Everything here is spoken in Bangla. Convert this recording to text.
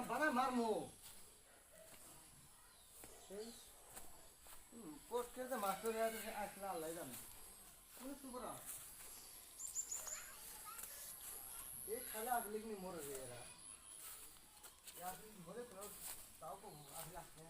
বানা মারমু সেই কোট খেলতে মাস্টার আসলে আল্লাহ জানে তুমি চুপ রহ এই খালে আসলে কি মরে যায় এরা ধরে তাও আসলে আসলে